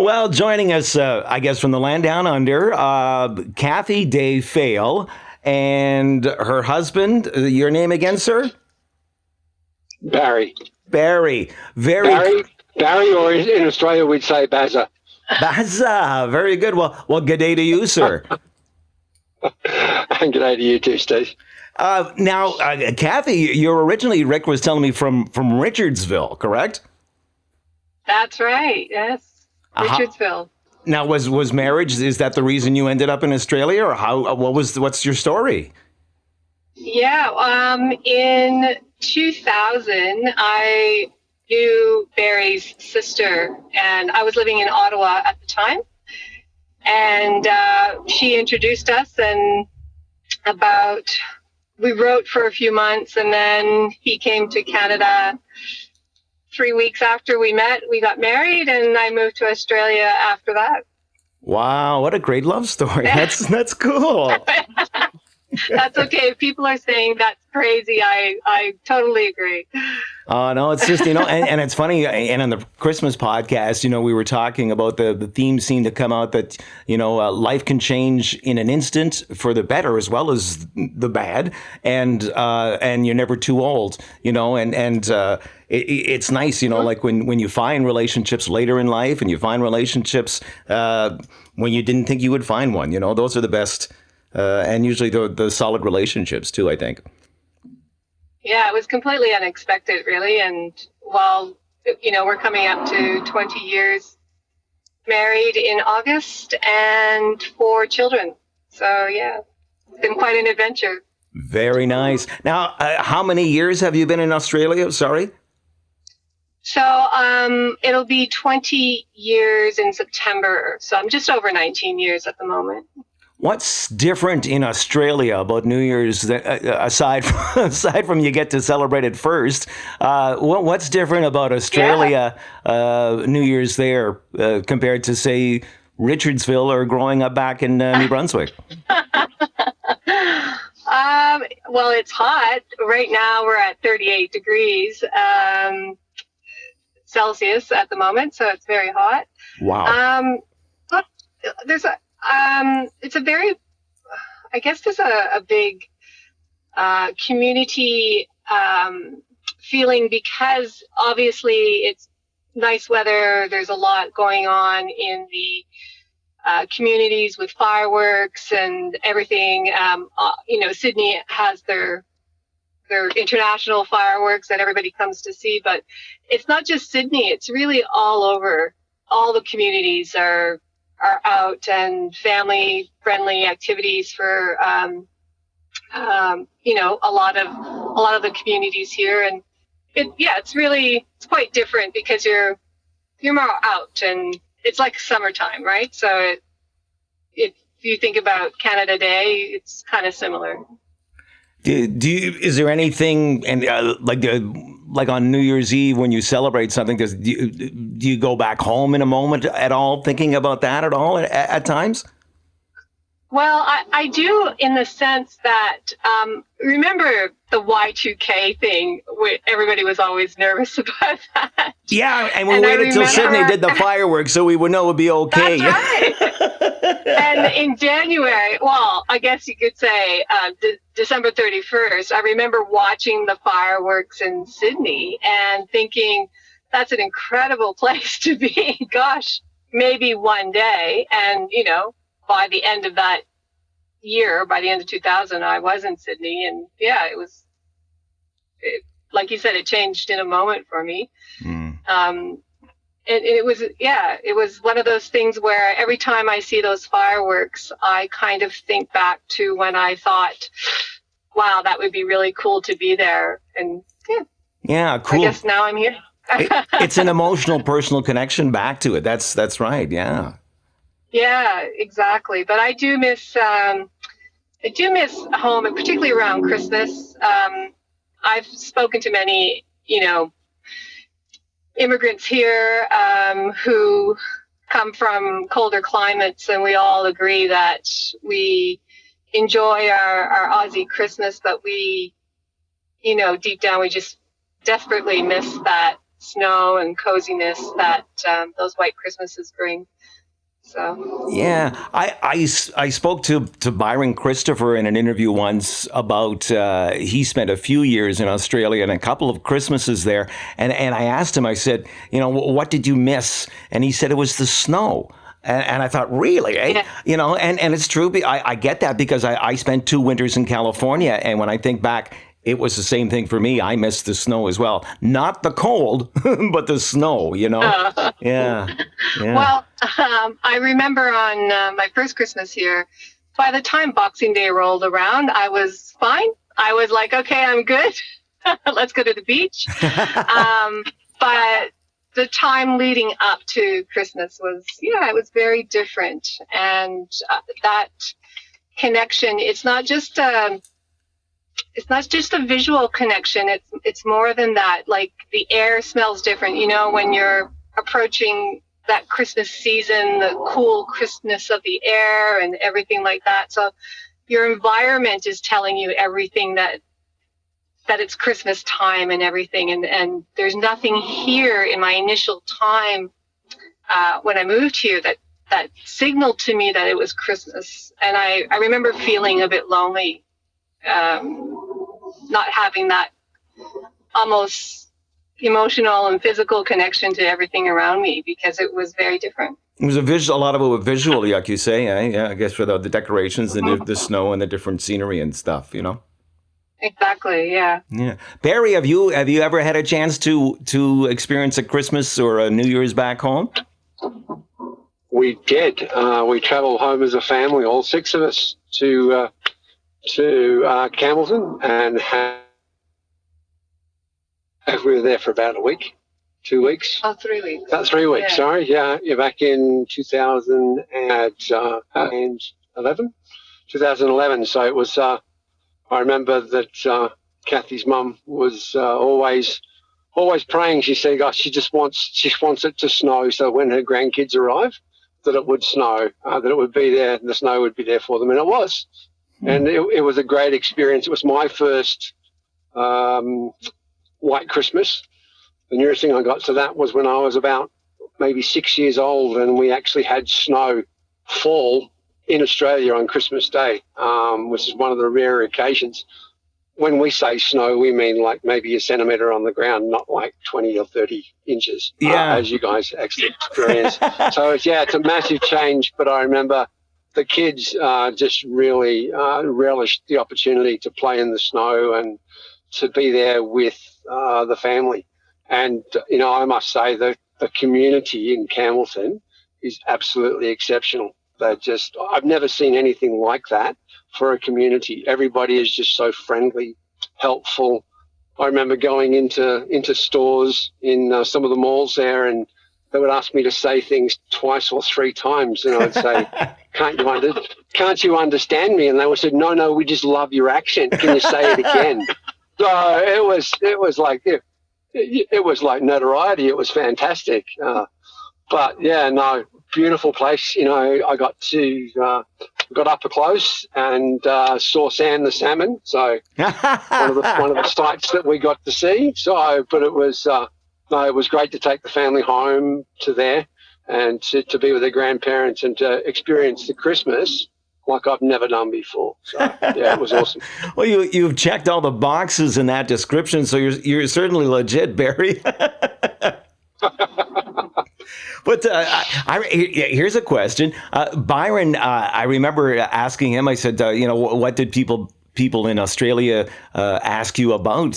Well, joining us, I guess, from the land down under, Kathy Day Fail and her husband. Your name again, sir? Barry. Barry. Barry, or in Australia we'd say Bazza. Baza. Very good. Well, good day to you, sir. And good day to you too, Steve. Now, Kathy, you're originally, Rick was telling me, from Richardsville, correct? That's right. Yes, Richardsville. Now, was marriage, is that the reason you ended up in Australia, or what's your story? Yeah. In 2000, I knew Barry's sister, and I was living in Ottawa at the time. And she introduced us, and we wrote for a few months, and then he came to Canada. 3 weeks after we met, we got married, and I moved to Australia after that. Wow, what a great love story. That's cool. That's okay. If people are saying that's crazy, I totally agree. No, it's just, and it's funny. And on the Christmas podcast, we were talking about the theme seemed to come out that, life can change in an instant for the better as well as the bad. And you're never too old, it's nice, like when you find relationships later in life and you find relationships when you didn't think you would find one, those are the best. And usually the solid relationships too, I think. Yeah, it was completely unexpected, really. And we're coming up to 20 years married in August and 4 children. So yeah, it's been quite an adventure. Very nice. Now, how many years have you been in Australia? Sorry. So it'll be 20 years in September. So I'm just over 19 years at the moment. What's different in Australia about New Year's, aside from you get to celebrate it first? What's different about Australia New Year's there compared to, say, Richardsville or growing up back in New Brunswick? Well, it's hot. Right now we're at 38 degrees Celsius at the moment, so it's very hot. Wow. But there's it's a very, I guess there's a big community feeling, because obviously it's nice weather. There's a lot going on in the communities with fireworks and everything. Sydney has their international fireworks that everybody comes to see, but it's not just Sydney. It's really all over. All the communities are out, and family friendly activities for a lot of the communities here. And it's quite different because you're more out, and it's like summertime, right? So if you think about Canada Day, it's kind of similar. Is there anything, and like on New Year's Eve when you celebrate something, do you go back home in a moment at all, thinking about that at all at times? Well, I do, in the sense that, remember the Y2K thing, where everybody was always nervous about that. Yeah, and we waited till Sydney did the fireworks so we would know it would be okay. That's right. And in January, well, I guess you could say December 31st, I remember watching the fireworks in Sydney and thinking, that's an incredible place to be. Gosh, maybe one day. And, by the end of that year, by the end of 2000, I was in Sydney, and like you said, it changed in a moment for me. And it was one of those things where every time I see those fireworks, I kind of think back to when I thought, wow, that would be really cool to be there. And yeah, cool. I guess now I'm here. It's an emotional, personal connection back to it. That's right. Yeah. Yeah, exactly. But I do miss home, and particularly around Christmas. I've spoken to many, immigrants here who come from colder climates, and we all agree that we enjoy our Aussie Christmas, but we, deep down, we just desperately miss that snow and coziness that those white Christmases bring. So Yeah, I spoke to Byron Christopher in an interview once about he spent a few years in Australia and a couple of Christmases there, and I asked him, I said, what did you miss? And he said it was the snow. And I thought, really, eh? yeah, And it's true. I get that because I spent 2 winters in California, and when I think back, it was the same thing for me. I missed the snow as well. Not the cold, but the snow, Yeah, yeah. well, I remember on my first Christmas here, by the time Boxing Day rolled around, I was fine. I was like, okay, I'm good. Let's go to the beach. But the time leading up to Christmas was, it was very different. And that connection, it's not just a visual connection. It's more than that. Like the air smells different, when you're approaching that Christmas season, the cool crispness of the air and everything like that. So your environment is telling you everything that it's Christmas time and everything. And there's nothing here in my initial time when I moved here that signaled to me that it was Christmas. And I remember feeling a bit lonely, not having that almost emotional and physical connection to everything around me because it was very different. It was a lot of it was visual, like you say. Yeah, I guess for the decorations and the snow and the different scenery and stuff, Exactly. Yeah. Yeah, Barry, have you ever had a chance to experience a Christmas or a New Year's back home? We did. We traveled home as a family, all six of us, to Campbellton, and we were there for about a week, 2 weeks. Oh, 3 weeks. About 3 weeks, Yeah. sorry. Yeah, you're back in 2011. 2011. So it was, I remember that Kathy's mum was always praying. She said, "Gosh, she wants it to snow so when her grandkids arrive, that it would snow, that it would be there, the snow would be there for them." And it was. And it was a great experience. It was my first white Christmas. The nearest thing I got to that was when I was about maybe 6 years old, and we actually had snow fall in Australia on Christmas Day, which is one of the rare occasions. When we say snow, we mean like maybe a centimetre on the ground, not like 20 or 30 inches, as you guys actually experience. So, it's a massive change, but I remember the kids just really relished the opportunity to play in the snow and to be there with the family. And, I must say that the community in Campbellton is absolutely exceptional. I've never seen anything like that for a community. Everybody is just so friendly, helpful. I remember going into stores in some of the malls there, and they would ask me to say things twice or three times, and I would say, can't you understand me? And they would say, no, we just love your accent. Can you say it again? So it was like notoriety. It was fantastic. But yeah, no, beautiful place. I got up close and saw Sam the salmon. So one of the sights that we got to see. So, but it was it was great to take the family home to there and to be with their grandparents and to experience the Christmas like I've never done before. So yeah, it was awesome. Well, you've checked all the boxes in that description, so you're certainly legit, Barry. But here's a question, Byron. I remember asking him. I said, what did people in Australia ask you about,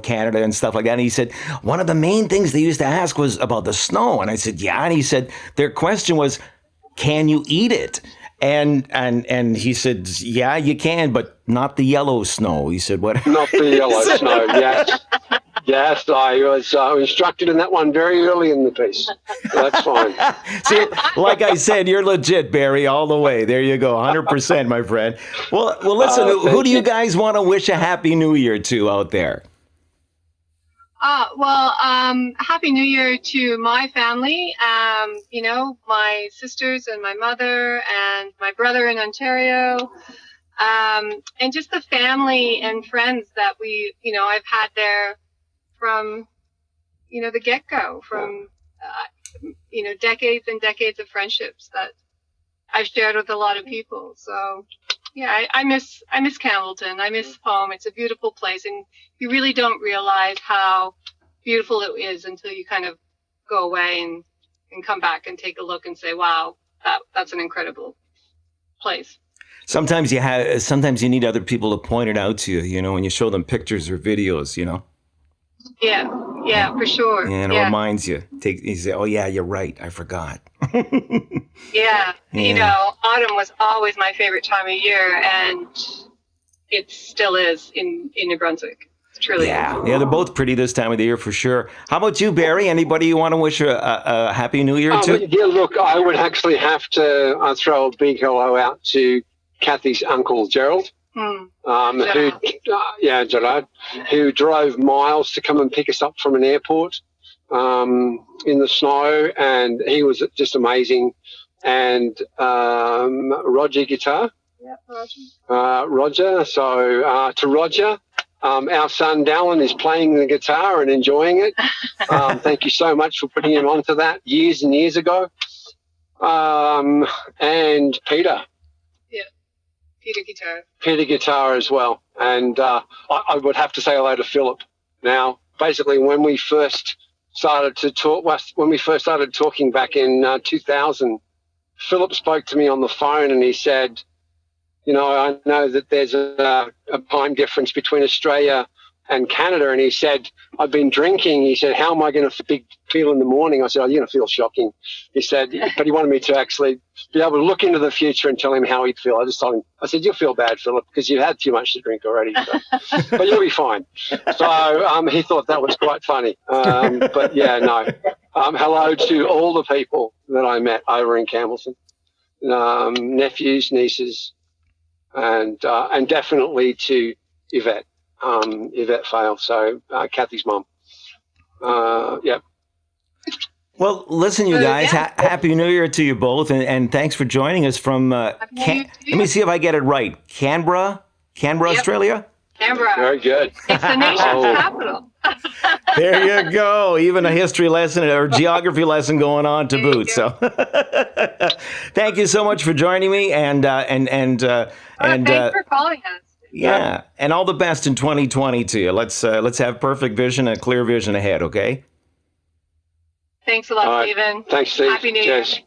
Canada and stuff like that? And he said one of the main things they used to ask was about the snow. And I said, yeah. And he said their question was, can you eat it? And he said, yeah, you can, but not the yellow snow. He said, what? Not the yellow snow. Yes. Yes, I was instructed in that one very early in the piece. So that's fine. See, like I said, you're legit, Barry, all the way. There you go, 100%, my friend. Well, listen, who do you guys want to wish a Happy New Year to out there? Happy New Year to my family, my sisters and my mother and my brother in Ontario, and just the family and friends that I've had there from, the get-go, from decades and decades of friendships that I've shared with a lot of people. So yeah, I miss Campbellton. I miss home. It's a beautiful place, and you really don't realize how beautiful it is until you kind of go away and come back and take a look and say, wow, that's an incredible place. Sometimes you need other people to point it out to you, when you show them pictures or videos, Yeah, for sure. And it reminds you. You say, oh yeah, you're right. I forgot. Yeah. Autumn was always my favorite time of year, and it still is in New Brunswick. Truly. Yeah, they're both pretty this time of the year for sure. How about you, Barry? Anybody you want to wish a happy New Year to? Yeah, look, I would actually have to throw a big hello out to Kathy's uncle, Gerald. Gerard, who drove miles to come and pick us up from an airport in the snow, and he was just amazing. And Roger guitar. Yeah, Roger. Roger. So to Roger, our son Dallin is playing the guitar and enjoying it. Thank you so much for putting him onto that years and years ago. And Peter. Peter Guitar as well. And I would have to say hello to Philip. Now, basically, when we first started talking back in 2000, Philip spoke to me on the phone and he said, I know that there's a time difference between Australia and Canada. And he said, I've been drinking. He said, how am I going to feel in the morning? I said, you're going to feel shocking. He said, but he wanted me to actually be able to look into the future and tell him how he'd feel. I just told him, I said, you'll feel bad, Philip, because you've had too much to drink already. So. But you'll be fine. So he thought that was quite funny. But yeah, no. Hello to all the people that I met over in Campbellton, nephews, nieces, and definitely to Yvette. Yvette Fail, so Kathy's mom. Yeah. Well, listen, you guys, Happy New Year to you both, and thanks for joining us from, let me see if I get it right, Canberra, Australia? Canberra. Very good. It's the nation's capital. There you go. Even a history lesson or geography lesson going on to boot. So thank you so much for joining me, and thanks for calling us. Yeah, and all the best in 2020 to you. Let's have perfect vision and clear vision ahead, okay? Thanks a lot, Stephen. Thanks, Steve. Happy New Year. Cheers.